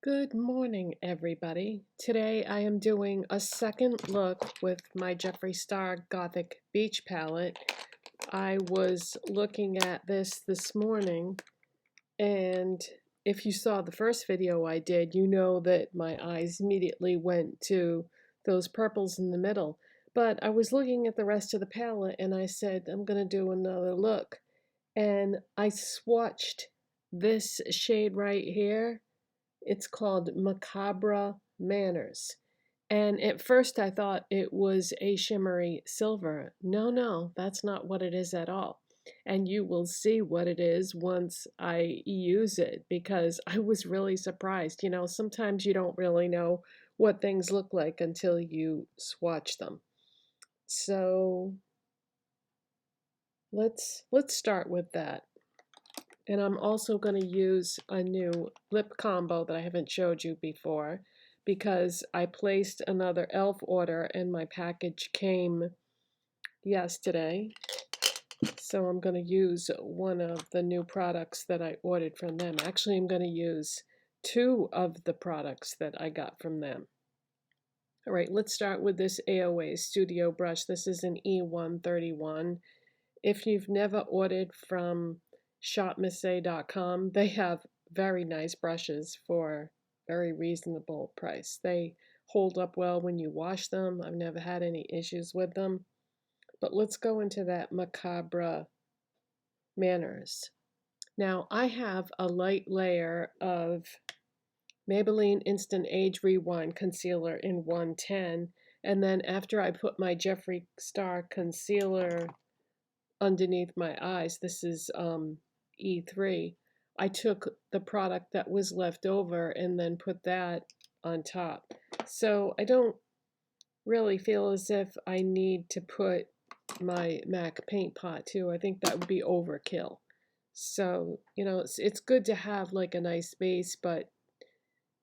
Good morning, everybody. Today I am doing a second look with my Jeffree Star Gothic Beach palette. I was looking at this morning, and if you saw the first video I did, you know that my eyes immediately went to those purples in the middle. But I was looking at the rest of the palette and I said, I'm going to do another look. And I swatched this shade right here. It's called Macabre Manners. And at first I thought it was a shimmery silver. No, that's not what it is at all. And you will see what it is once I use it because I was really surprised. You know, sometimes you don't really know what things look like until you swatch them. So let's start with that. And I'm also going to use a new lip combo that I haven't showed you before because I placed another e.l.f. order and my package came yesterday. So I'm going to use one of the new products that I ordered from them. Actually, I'm going to use two of the products that I got from them. All right, let's start with this AOA Studio brush. This is an E131. If you've never ordered from shopmisse.com, they have very nice brushes for very reasonable price. They hold up well when you wash them. I've never had any issues with them. But let's go into that Macabre Manners. Now I have a light layer of Maybelline Instant Age Rewind Concealer in 110, and then after I put my Jeffree Star Concealer underneath my eyes, this is E3, I took the product that was left over and then put that on top. So I don't really feel as if I need to put my MAC paint pot too. I think that would be overkill. So, you know, it's good to have like a nice base, but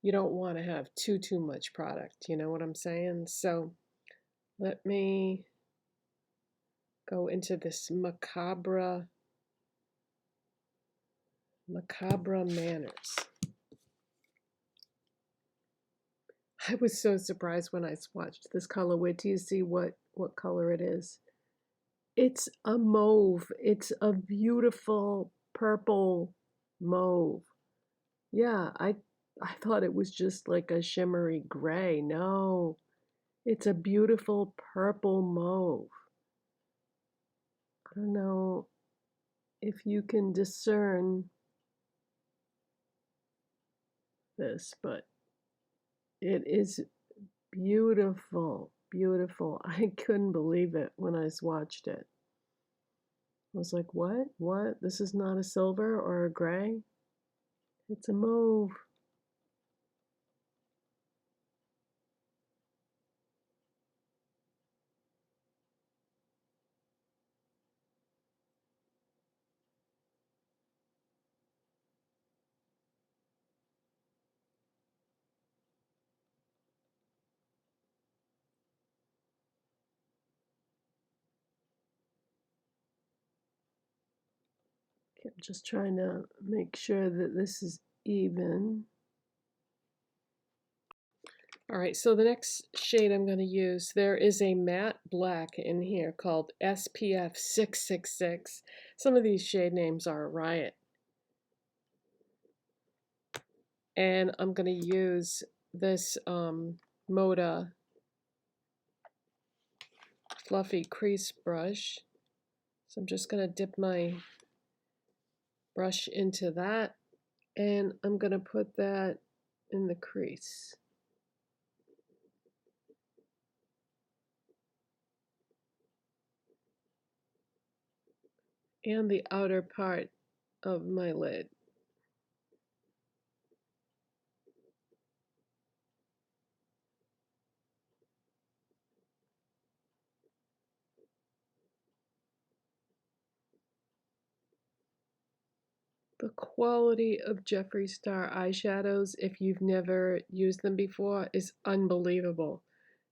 you don't want to have too much product. You know what I'm saying? So let me go into this Macabre Manners. I was so surprised when I swatched this color. Wait till you see what color it is. It's a mauve. It's a beautiful purple mauve. Yeah, I thought it was just like a shimmery gray. No, it's a beautiful purple mauve. I don't know if you can discern this, but it is beautiful, beautiful. I couldn't believe it when I swatched it. I was like, what? What? This is not a silver or a gray? It's a mauve. Okay, I'm just trying to make sure that this is even. All right, so the next shade I'm going to use, there is a matte black in here called SPF 666. Some of these shade names are a riot. And I'm going to use this Moda Fluffy Crease brush. So I'm just going to dip my brush into that, and I'm going to put that in the crease. And the outer part of my lid. The quality of Jeffree Star eyeshadows, if you've never used them before, is unbelievable.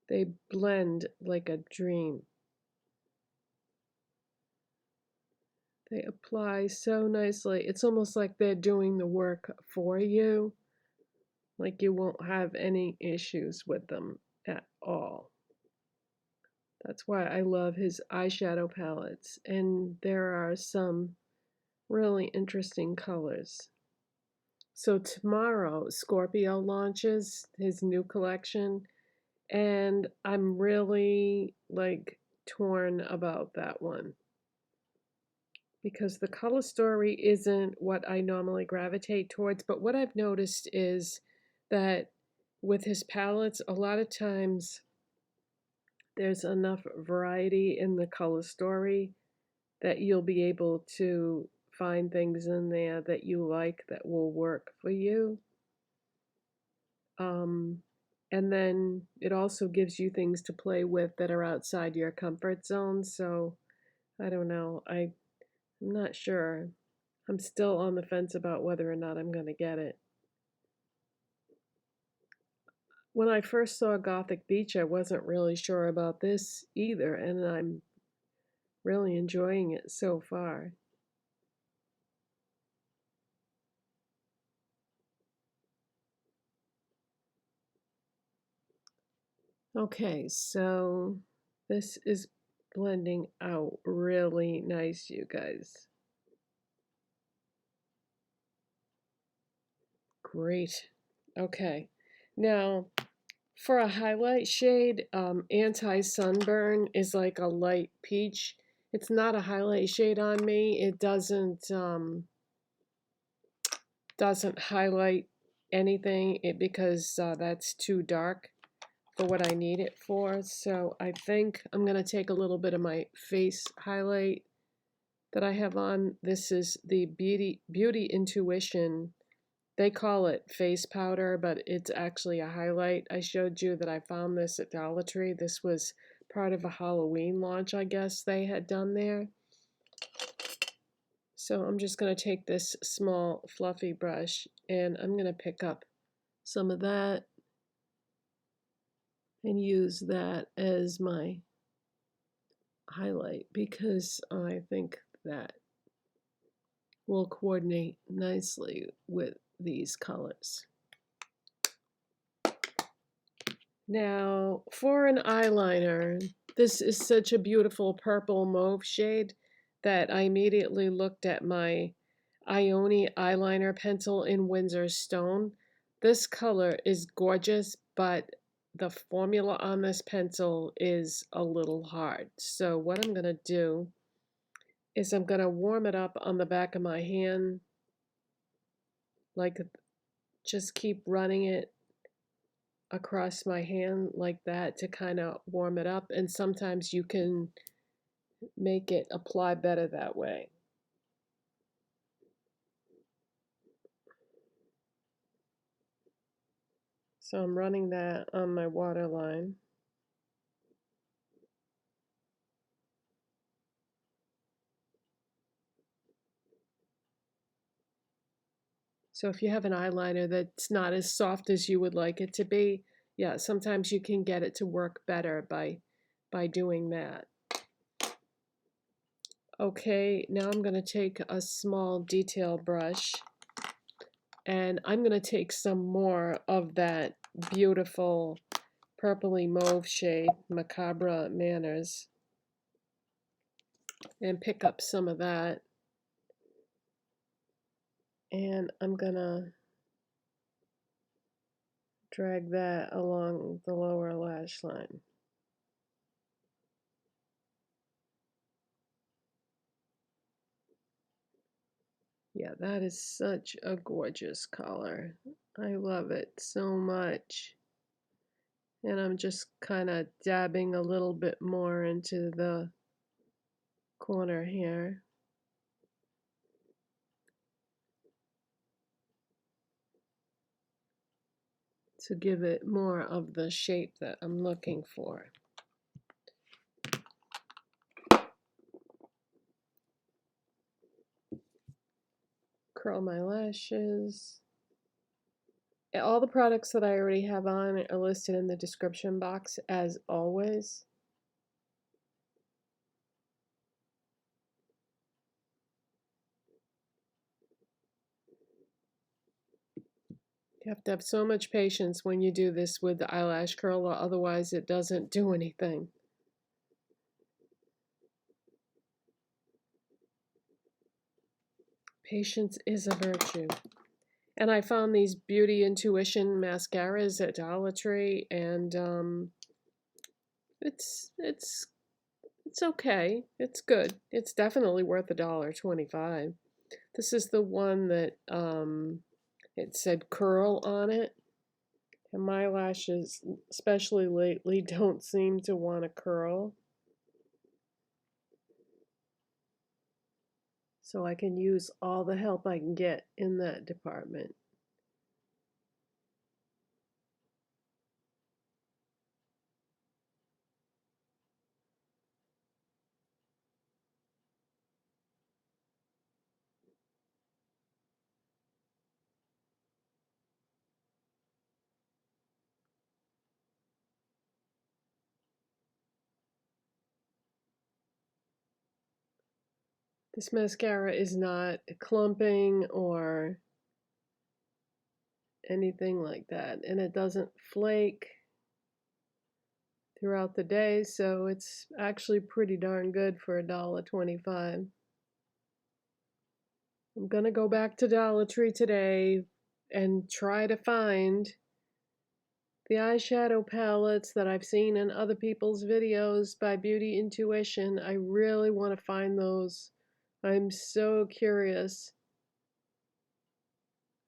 They blend like a dream. They apply so nicely. It's almost like they're doing the work for you. Like you won't have any issues with them at all. That's why I love his eyeshadow palettes, and there are some really interesting colors. So tomorrow, Scorpio launches his new collection, and I'm really like torn about that one because the color story isn't what I normally gravitate towards. But what I've noticed is that with his palettes, a lot of times there's enough variety in the color story that you'll be able to find things in there that you like that will work for you. Um, and then it also gives you things to play with that are outside your comfort zone. So I don't know. I'm not sure. I'm still on the fence about whether or not I'm going to get it. When I first saw Gothic Beach, I wasn't really sure about this either, and I'm really enjoying it so far. Okay, so this is blending out really nice, you guys. Great. Okay, now for a highlight shade, Anti-Sunburn is like a light peach. It's not a highlight shade on me. It doesn't highlight anything because that's too dark for what I need it for. So I think I'm going to take a little bit of my face highlight that I have on. This is the Beauty Intuition. They call it face powder, but it's actually a highlight. I showed you that I found this at Dollar Tree. This was part of a Halloween launch, I guess they had done there. So I'm just going to take this small fluffy brush and I'm going to pick up some of that and use that as my highlight because I think that will coordinate nicely with these colors. Now, for an eyeliner, this is such a beautiful purple mauve shade that I immediately looked at my Ioni eyeliner pencil in Windsor Stone. This color is gorgeous, but the formula on this pencil is a little hard. So what I'm going to do is I'm going to warm it up on the back of my hand, like just keep running it across my hand like that to kind of warm it up, and sometimes you can make it apply better that way. So I'm running that on my waterline. So if you have an eyeliner that's not as soft as you would like it to be, yeah, sometimes you can get it to work better by doing that. Okay, now I'm going to take a small detail brush and I'm going to take some more of that beautiful purpley mauve shade, Macabre Manners, and pick up some of that. And I'm going to drag that along the lower lash line. Yeah, that is such a gorgeous color. I love it so much. And I'm just kind of dabbing a little bit more into the corner here to give it more of the shape that I'm looking for. Curl my lashes. All the products that I already have on are listed in the description box as always. You have to have so much patience when you do this with the eyelash curler, otherwise it doesn't do anything. Patience is a virtue. And I found these Beauty Intuition mascaras at Dollar Tree, and it's okay. It's good. It's definitely worth $1.25. This is the one that it said curl on it. And my lashes, especially lately, don't seem to want to curl. So I can use all the help I can get in that department. This mascara is not clumping or anything like that, and it doesn't flake throughout the day, so it's actually pretty darn good for $1.25. I'm gonna go back to Dollar Tree today and try to find the eyeshadow palettes that I've seen in other people's videos by Beauty Intuition. I really want to find those. I'm so curious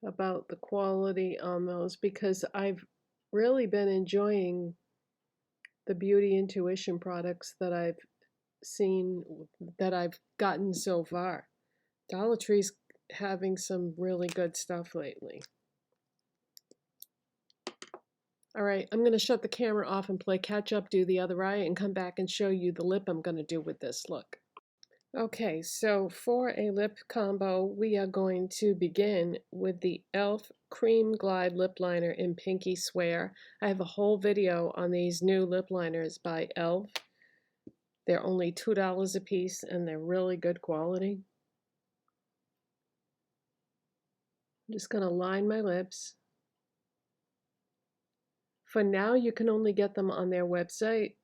about the quality on those because I've really been enjoying the Beauty Intuition products that I've seen, that I've gotten so far. Dollar Tree's having some really good stuff lately. All right, I'm going to shut the camera off and play catch up, do the other eye, and come back and show you the lip I'm going to do with this look. Okay, so for a lip combo, we are going to begin with the e.l.f. Cream Glide Lip Liner in Pinky Swear. I have a whole video on these new lip liners by e.l.f. They're only $2 a piece, and they're really good quality. I'm just going to line my lips. For now, you can only get them on their website,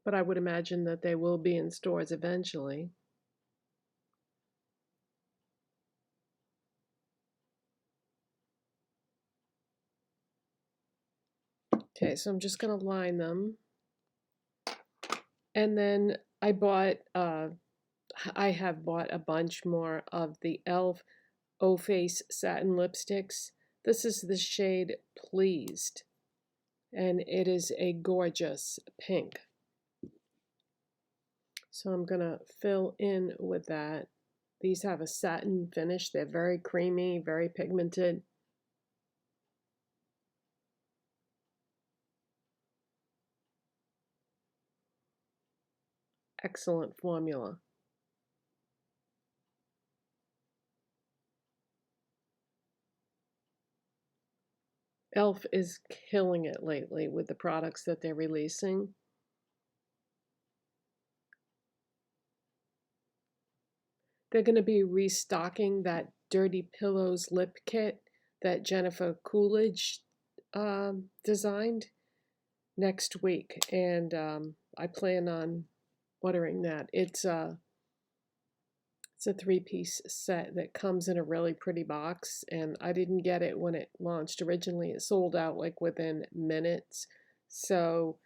but I would imagine that they will be in stores eventually. Okay, so I'm just going to line them. And then I have bought a bunch more of the e.l.f. O-Face Satin Lipsticks. This is the shade Pleased, and it is a gorgeous pink. So I'm going to fill in with that. These have a satin finish. They're very creamy, very pigmented. Excellent formula. e.l.f. is killing it lately with the products that they're releasing. They're going to be restocking that Dirty Pillows lip kit that Jennifer Coolidge designed next week, and I plan on ordering that. It's a 3-piece set that comes in a really pretty box, and I didn't get it when it launched originally. It sold out like within minutes, so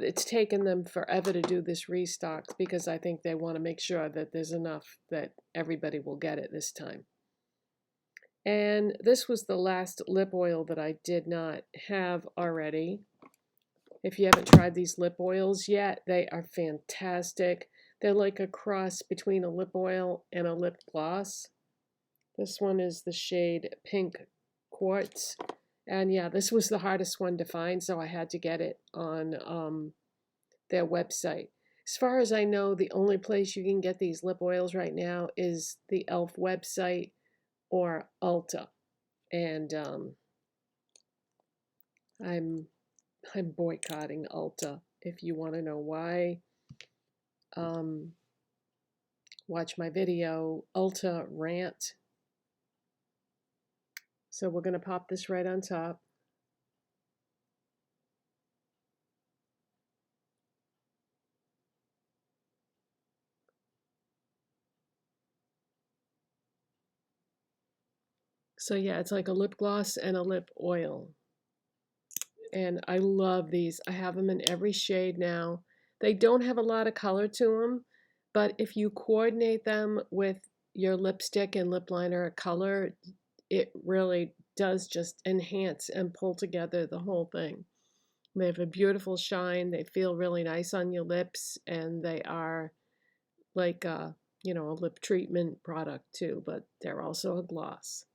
it's taken them forever to do this restock because I think they want to make sure that there's enough that everybody will get it this time. And this was the last lip oil that I did not have already. If you haven't tried these lip oils yet, they are fantastic. They're like a cross between a lip oil and a lip gloss. This one is the shade Pink Quartz. And yeah, this was the hardest one to find, so I had to get it on their website. As far as I know, the only place you can get these lip oils right now is the e.l.f. website or Ulta. And I'm boycotting Ulta. If you want to know why, watch my video, Ulta Rant. So we're going to pop this right on top. So yeah, it's like a lip gloss and a lip oil. And I love these. I have them in every shade now. They don't have a lot of color to them, but if you coordinate them with your lipstick and lip liner color, it really does just enhance and pull together the whole thing. They have a beautiful shine. They feel really nice on your lips, and they are like a lip treatment product too, but they're also a gloss.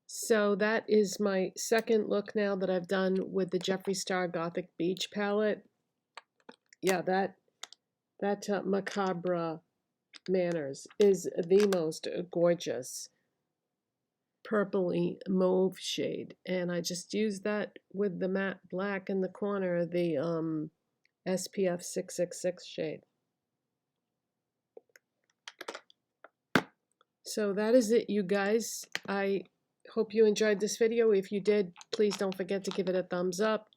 So that is my second look now that I've done with the Jeffree Star Gothic Beach palette. Yeah, that Macabre Manners is the most gorgeous purpley mauve shade, and I just used that with the matte black in the corner, the SPF 666 shade. So that is it, you guys. I hope you enjoyed this video. If you did, please don't forget to give it a thumbs up.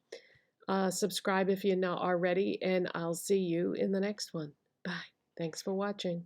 Subscribe if you're not already, and I'll see you in the next one. Bye. Thanks for watching.